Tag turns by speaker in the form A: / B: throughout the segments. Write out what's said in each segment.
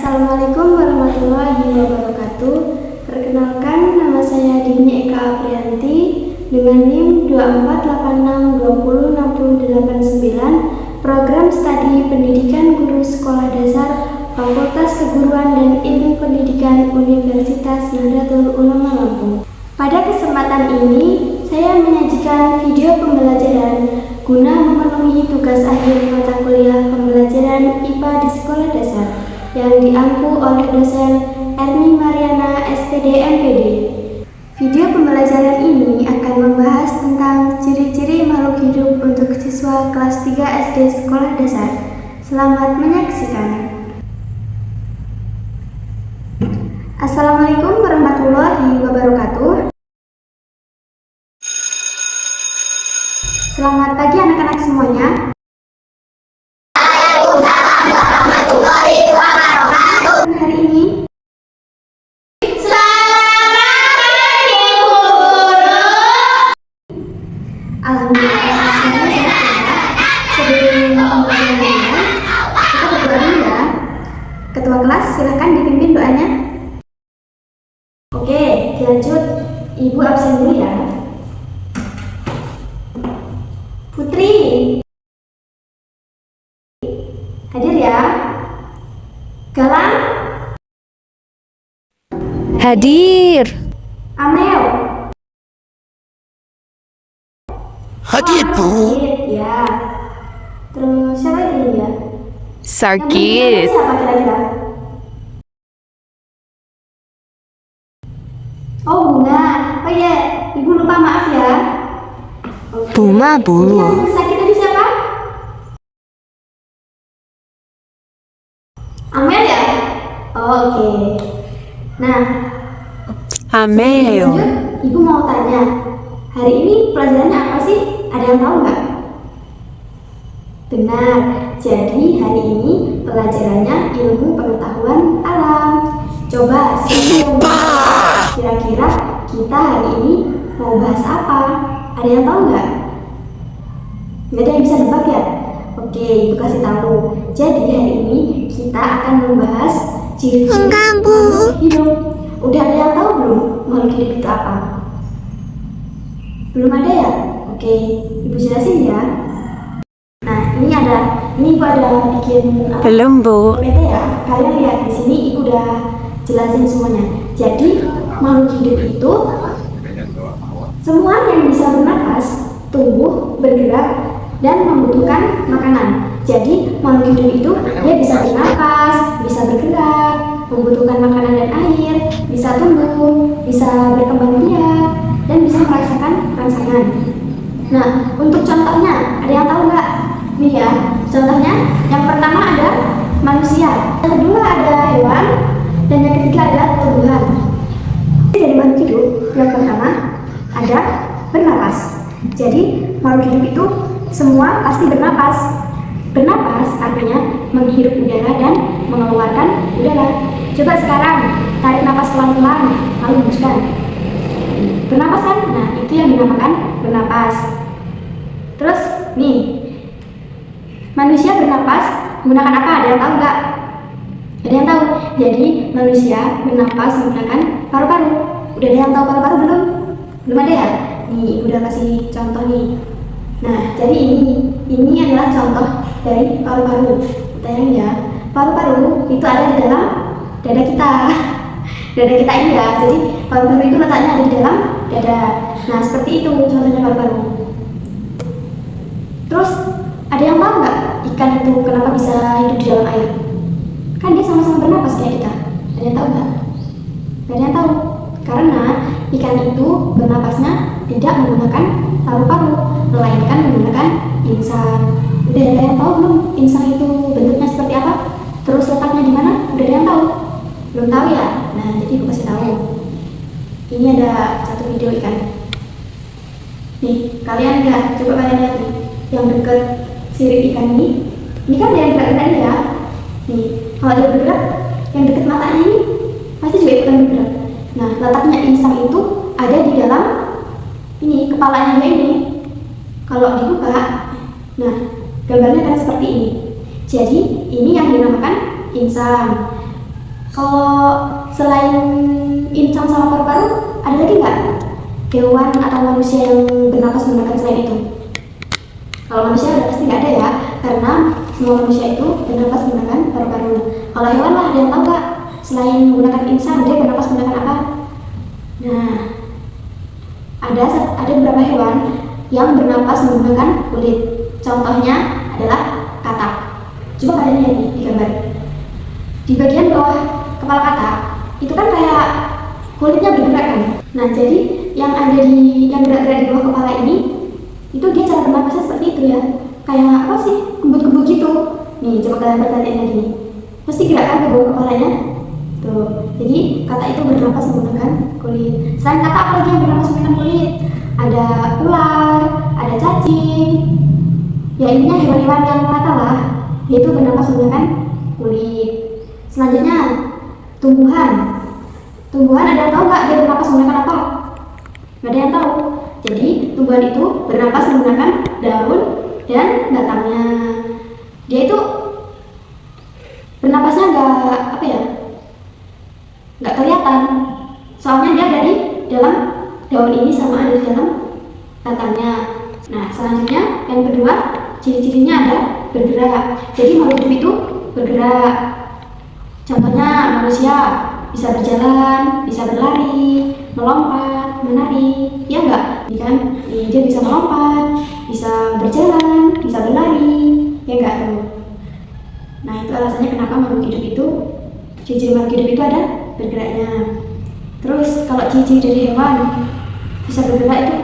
A: Assalamualaikum warahmatullahi wabarakatuh. Perkenalkan, nama saya Dini Eka Aprianti dengan NIM 2486206089, Program Studi Pendidikan Guru Sekolah Dasar Fakultas Keguruan dan Ilmu Pendidikan Universitas Nahdlatul Ulama Lampung. Pada kesempatan ini, saya menyajikan video pembelajaran guna memenuhi tugas akhir mata kuliah pembelajaran IPA di sekolah dasar yang diampu oleh dosen Erni Mariana SPD MPD. Video pembelajaran ini akan membahas tentang ciri-ciri makhluk hidup untuk siswa kelas 3 SD sekolah dasar. Selamat menyaksikan. Assalamualaikum warahmatullahi wabarakatuh. Selamat pagi anak-anak semuanya. Hari ini alhamdulillah semuanya sehat ya. Sebelum pembelajaran kita berdoa dulu ya. Ketua kelas silakan dipimpin doanya. Oke, dilanjut. Ibu absen dulu ya. Putri hadir ya. Galang
B: hadir.
A: Amel
C: Hadir, Bu.
A: ya. Terus siapa lagi ya?
B: Sakit.
A: Siapa kira-kira? Oh, Bunga. Oh iya, Ibu lupa, maaf ya.
B: Bunga, Bu.
A: Yang sakit tadi siapa? Amel ya? Oh, oke. Nah,
B: Amel.
A: lanjut, Ibu mau tanya, hari ini pelajarannya apa sih? Ada yang tahu nggak? Benar, jadi hari ini pelajarannya ilmu pengetahuan alam. Coba siapa kira-kira kita hari ini mau bahas apa? Ada yang tahu nggak? Nggak ada yang bisa nebak ya? Oke, Ibu kasih tahu. Jadi hari ini kita akan membahas ciri-ciri makhluk hidup. Udah ada yang tahu belum makhluk hidup itu apa? Belum ada ya? Oke, Ibu jelasin ya. Nah, ini Ibu ada bikin apa?
B: Belum, Bu.
A: PPT ya. Kalian lihat di sini Ibu udah jelasin semuanya. Jadi makhluk hidup itu semua yang bisa bernapas, tumbuh, bergerak, dan membutuhkan makanan. Jadi makhluk hidup itu dia bisa bernapas, bisa bergerak, membutuhkan makanan dan air, bisa tumbuh, bisa berkembang biak, dan bisa merasakan rangsangan. Nah, untuk contohnya, ada yang tahu nggak? Nih ya, contohnya yang pertama ada manusia, yang kedua ada hewan, dan yang ketiga ada tumbuhan. Dari makhluk hidup, yang pertama ada bernapas. Jadi makhluk hidup itu semua pasti bernapas. Bernapas artinya menghirup udara dan mengeluarkan udara. Coba sekarang tarik napas pelan-pelan, lalu hembuskan. Bernapas kan? Nah, itu yang dinamakan bernapas. Terus nih, manusia bernapas menggunakan apa? Ada yang tahu nggak? Ada yang tahu? Jadi manusia bernapas menggunakan paru-paru. Udah ada yang tahu paru-paru belum? Belum ada ya? Nih, Ibu udah kasih contoh nih. Nah, jadi ini adalah contoh dari paru-paru. Tayang ya. Paru-paru itu ada di dalam dada kita. Dada kita ini ya. Jadi paru-paru itu letaknya ada di dalam dada. Nah, seperti itu contohnya paru-paru. Terus ada yang tahu nggak ikan itu kenapa bisa hidup di dalam air? Kan dia sama-sama bernapas kayak kita. Ada yang tahu nggak? Nggak ada yang tahu. Karena ikan itu bernapasnya tidak menggunakan paru-paru, melainkan menggunakan insang. Udah ada yang tahu belum insang itu bentuknya seperti apa? Terus letaknya di mana? Udah ada yang tahu? Belum tahu ya? Nah, jadi Ibu kasih tahu. Ini ada satu video ikan. Nih, kalian lihat, coba kalian lihat nih, yang dekat sirip ikan ini. Ini kan yang gerak-gerak ini ya. Nih, kalau dia bergerak, yang dekat matanya ini pasti juga ikutan bergerak. Nah, letaknya insang itu ada di dalam ini, kepalanya dia ini. Kalau dibuka, nah gambarnya kan seperti ini. Jadi ini yang dinamakan insang. Kalau selain insan sama paru-paru, ada lagi nggak hewan atau manusia yang bernapas menggunakan selain itu? Kalau manusia udah pasti nggak ada ya, karena semua manusia itu bernapas menggunakan paru-paru. Kalau hewan lah, ada yang tahu nggak? Selain menggunakan insan, dia bernapas menggunakan apa? Nah, ada beberapa hewan yang bernapas menggunakan kulit. Contohnya adalah katak. Coba kalian lihat nih di gambar. Di bagian bawah kepala katak itu kan kayak kulitnya bergerak kan. Nah, jadi yang gerak-gerak di bawah kepala ini itu dia cara bernapasnya seperti itu ya. Kayak apa sih? Kembut-kembut gitu. Nih, coba kalian perhatiin lagi nih. Pasti gerak kan di bawah kepalanya? Tuh. Jadi katak itu bernapas menggunakan kulit. Selain katak, apa lagi yang bernapas menggunakan kulit? Ada ular, ada cacing. Ya intinya hewan-hewan yang melata lah, yaitu bernapas menggunakan kulit. Selanjutnya tumbuhan. Tumbuhan ada yang tahu nggak dia bernapas menggunakan apa? Nggak ada yang tahu. Jadi tumbuhan itu bernapas menggunakan daun dan batangnya. Dia itu bernapasnya nggak kelihatan. Soalnya dia ada di dalam daun ini sama ada di dalam batangnya. Nah, selanjutnya yang kedua, ciri-cirinya ada bergerak. Jadi makhluk hidup itu bergerak. Contohnya manusia bisa berjalan, bisa berlari, melompat, menari, ya enggak? Kan? Dia bisa melompat, bisa berjalan, bisa berlari, ya enggak tuh? Nah, itu alasannya kenapa makhluk hidup itu, ciri-ciri makhluk hidup itu ada bergeraknya. Terus kalau ciri-ciri dari hewan bisa bergerak itu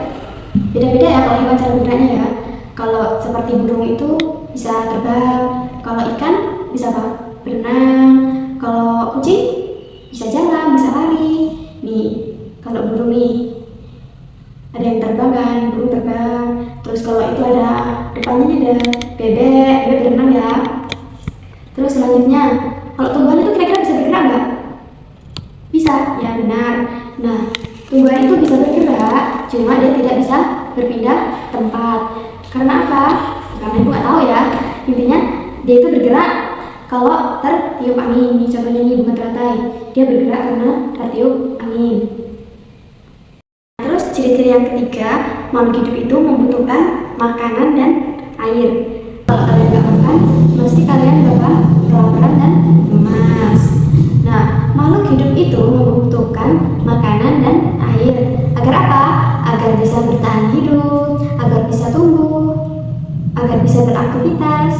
A: beda-beda ya. Kalau hewan cara bergeraknya ya, kalau seperti burung itu bisa terbang, kalau ikan bisa apa? Berenang, kalau kucing bisa jalan, bisa lari. Nih, kalau burung nih ada yang terbang kan, burung terbang. Terus kalau itu ada depannya ada bebek berenang ya. Terus selanjutnya, kalau tumbuhan itu kira-kira bisa bergerak nggak? Bisa, ya benar. Nah, tumbuhan itu bisa bergerak, cuma dia tidak bisa berpindah tempat. Karena apa? Karena ibu nggak tahu ya. Intinya dia itu bergerak kalau tertiup angin. Nih contohnya nih bunga teratai, dia bergerak karena tertiup angin. Terus ciri-ciri yang ketiga, makhluk hidup itu membutuhkan makanan dan air. Kalau kalian nggak makan, pasti kalian bakal kelaparan dan lemas. Nah, makhluk hidup itu membutuhkan makanan dan air. Agar apa? Agar bisa bertahan hidup, agar bisa tumbuh, agar bisa beraktivitas.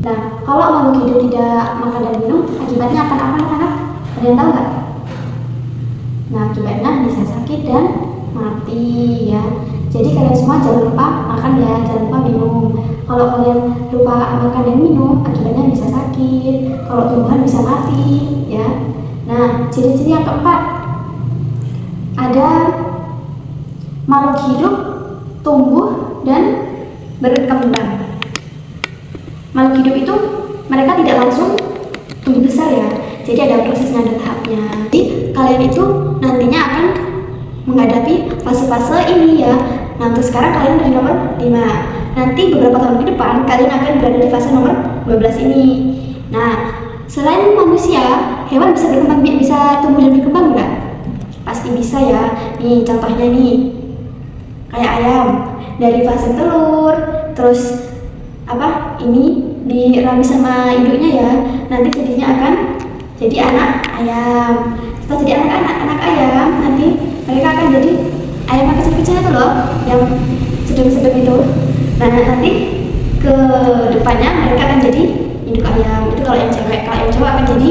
A: Nah, kalau makhluk hidup tidak makan dan minum, akibatnya akan apa anak-anak? Ada yang tahu nggak? Nah, akibatnya bisa sakit dan mati ya. Jadi kalian semua jangan lupa makan ya, jangan lupa minum. Kalau kalian lupa makan dan minum, akibatnya bisa sakit. Kalau tumbuhan bisa mati ya. Nah, ciri-ciri yang keempat, ada makhluk hidup tumbuh dan berkembang. Makhluk hidup itu mereka tidak langsung tumbuh besar ya. Jadi ada prosesnya, ada tahapnya. Jadi kalian itu nantinya akan menghadapi fase-fase ini ya. Nah, untuk sekarang kalian dari nomor 5. Nanti beberapa tahun ke depan kalian akan berada di fase nomor 12 ini. Nah, selain manusia, hewan bisa berkembang, bisa tumbuh dan berkembang enggak? Pasti bisa ya. Nih contohnya nih, kayak ayam dari fase telur, terus ini dirami sama induknya ya. Nanti jadinya akan jadi anak ayam. Setelah jadi anak ayam, nanti mereka akan jadi ayam yang kecil-kecil itu loh, yang sedang-sedang itu. Nah, nanti ke depannya mereka akan jadi induk ayam. Itu kalau yang cewek. Kalau yang cowok akan jadi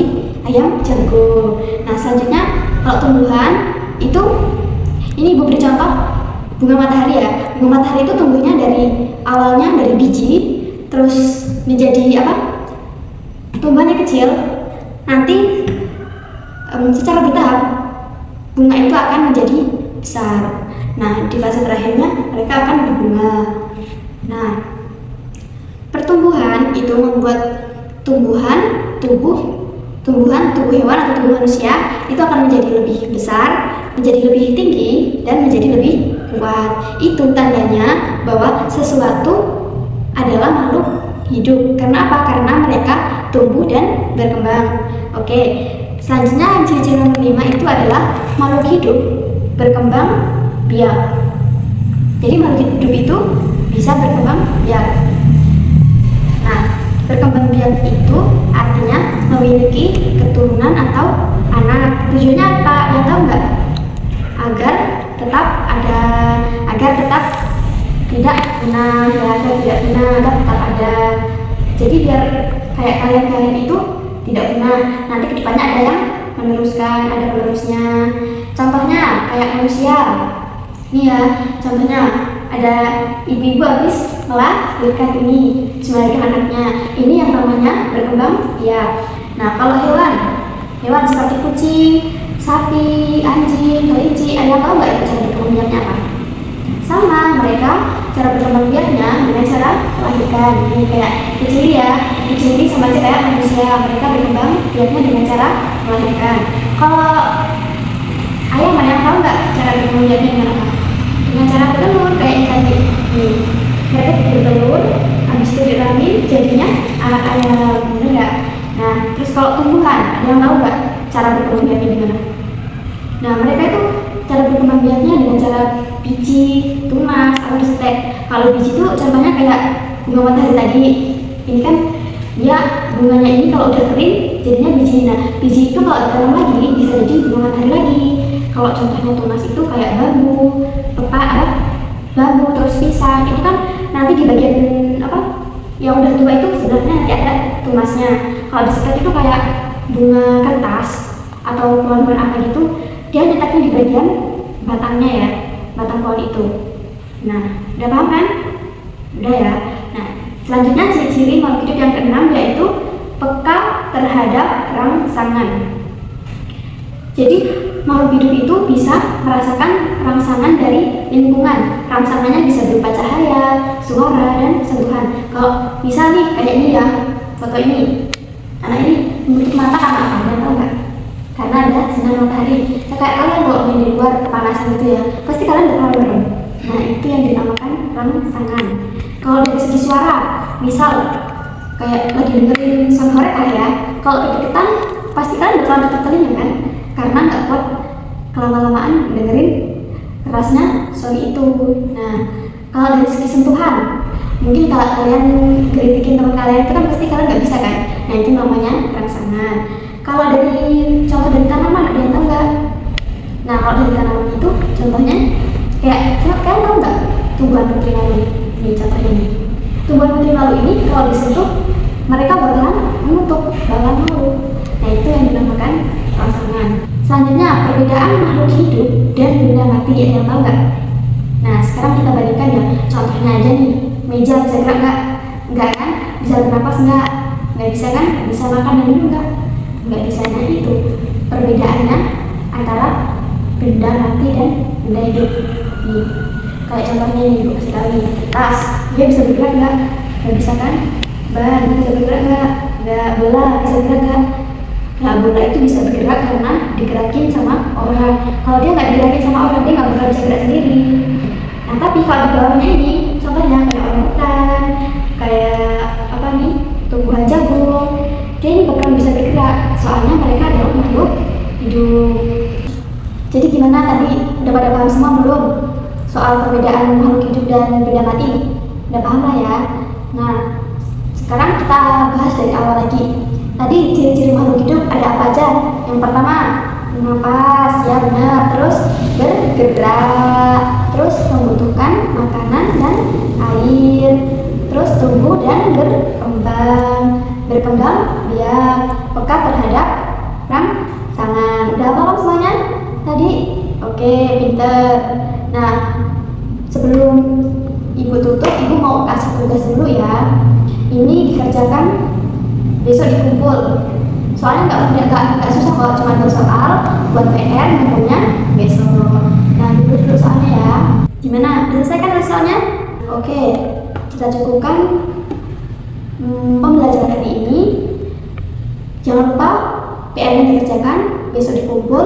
A: ayam jago. Nah, selanjutnya kalau tumbuhan itu, ini ibu beri contoh bunga matahari ya. Bunga matahari itu tumbuhnya dari awalnya dari biji, terus menjadi tumbuhannya kecil. Nanti secara bertahap bunga itu akan menjadi besar. Nah, di fase terakhirnya mereka akan berbunga. Nah, pertumbuhan itu membuat tubuh hewan atau tubuh manusia itu akan menjadi lebih besar, menjadi lebih tinggi, dan menjadi lebih kuat. Itu tandanya bahwa sesuatu adalah makhluk hidup. Karena apa? Karena mereka tumbuh dan berkembang. Oke, Selanjutnya ciri-ciri nomor 5 itu adalah makhluk hidup berkembang biak. Jadi makhluk hidup itu bisa berkembang biak. Nah, berkembang biak itu artinya memiliki keturunan atau anak. Tujuannya apa? Yang tahu nggak? Agar tetap tidak punah, ya, agar tidak punah, agar tetap ada. Jadi biar kayak kalian itu tidak punah. Nanti kedepannya ada yang meneruskan, ada penerusnya. Contohnya kayak manusia. Nih ya, contohnya ada ibu-ibu habis melahirkan ini, melahirkan anaknya. Ini yang namanya berkembang biak. Nah, kalau hewan seperti kucing, sapi, anjing, kelinci, ada yang tahu nggak itu cara berkembang biaknya apa? Sama, mereka cara berkembang biaknya dengan cara melahirkan. Ini kayak kucing ya, kucing ini sama aja kayak manusia, mereka berkembang biaknya dengan cara melahirkan. Kalau ayam, ada yang tahu nggak cara berkembang biaknya dengan apa? Dengan cara bertelur kayak yang tadi. Nih, mereka bertelur, habis itu diramin, jadinya anak ayam, bener nggak? Nah, terus kalau tumbuhan, ada yang tahu nggak cara berkembang biaknya gimana? Nah, mereka itu cara berkembang biaknya dengan cara biji, tunas, atau stek. Kalau biji itu contohnya kayak bunga matahari tadi. Ini kan dia bunganya ini kalau udah kering jadinya biji. Nah, biji itu kalau ditanam lagi bisa jadi bunga matahari lagi. Kalau contohnya tunas itu kayak bambu, terus pisang. Itu kan nanti di bagian yang udah tua itu sebenarnya nanti ada tumasnya. Kalau di stek itu kayak bunga kertas atau pohon-pohon apa gitu, dia letaknya di bagian batangnya ya, batang pohon itu. Nah, udah paham kan? Udah ya. Nah, selanjutnya ciri-ciri makhluk hidup yang keenam yaitu peka terhadap rangsangan. Jadi makhluk hidup itu bisa merasakan rangsangan dari lingkungan. Rangsangannya bisa berupa cahaya, suara, dan sentuhan. Kalau misal nih kayak ini ya, foto ini, anak ini menutup mata karena apa? Kalian tahu nggak? Karena ada sinar matahari. Kayak kalian kalau main di luar kepanasan gitu ya, pasti kalian bakal merem. Nah, itu yang dinamakan rangsangan. Kalau dari segi suara, misal kayak lagi dengerin sound horeg ya, kalau kedeketan pasti kalian bakal tutup telinga kan? Karena nggak kuat kelama-lamaan dengerin kerasnya suara itu. Nah, kalau dari segi sentuhan, mungkin kalau kalian kritikin teman kalian itu kan pasti kalian nggak bisa kan? Nah, itu namanya rangsangan. Kalau dari contoh dari tanaman, ada yang tahu nggak? Nah, kalau dari tanaman itu contohnya kayak kalian tahu nggak tumbuhan putri lalu? Ini contohnya nih. Tumbuhan putri lalu ini kalau disentuh mereka bakalan menutup, bakalan malu. Nah, itu yang dinamakan rangsangan. Selanjutnya perbedaan makhluk hidup dan benda mati, ada yang tahu nggak? Nah, sekarang kita bandingkan ya. Contohnya aja nih, meja bisa gerak nggak? Nggak kan? Bisa bernapas nggak? Nggak bisa kan? Bisa makan dan minum nggak? Nggak bisa. Nah, itu perbedaannya antara benda mati dan benda hidup. Nih, kayak contohnya nih, gue kasih tahu nih, tas, dia bisa bergerak nggak? Nggak bisa kan? Ban bisa bergerak nggak? Nggak. Bola bisa bergerak nggak? Nah, bola itu bisa bergerak karena digerakin sama orang. Kalau dia nggak digerakin sama orang, dia nggak bakal bisa gerak sendiri. Nah, tapi kalau di bawahnya ini, contohnya kayak orang hutan, kayak apa nih, tumbuhan jagung, dia ini bakal bisa bergerak. Soalnya mereka adalah makhluk hidup. Jadi gimana tadi? Udah pada paham semua belum? Soal perbedaan makhluk hidup dan benda mati? Udah paham lah ya? Nah, sekarang kita bahas dari awal lagi. Tadi ciri-ciri makhluk hidup ada apa aja? Yang pertama, bernafas, ya benar. Terus bergerak, terus membutuhkan makanan dan air, terus tumbuh dan berkembang biak, peka terhadap rangsangan. Udah paham semuanya? Tadi? Oke, pinter. Nah, sebelum ibu tutup, ibu mau kasih tugas dulu ya. Ini dikerjakan besok dikumpul. Soalnya nggak susah kalau cuma 2 soal buat PR namanya besok. Nah, dulu soalnya ya. Gimana? Diselesaikan soalnya? Oke, kita cukupkan pembelajaran hari ini. Jangan lupa PR-nya dikerjakan, besok dikumpul.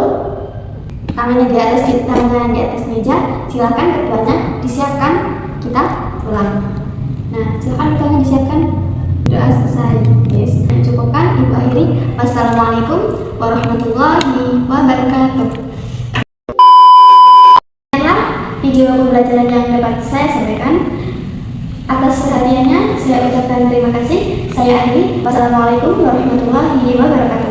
A: Tangan di atas meja, silakan keduanya disiapkan, kita pulang. Nah, silakan keduanya disiapkan. Doa selesai. Yes. Cukupkan, ibu akhiri. Wassalamualaikum warahmatullahi wabarakatuh. Inilah video pembelajaran yang dapat saya sampaikan. Atas perhatiannya saya ucapkan terima kasih. Saya akhiri. Wassalamualaikum warahmatullahi wabarakatuh.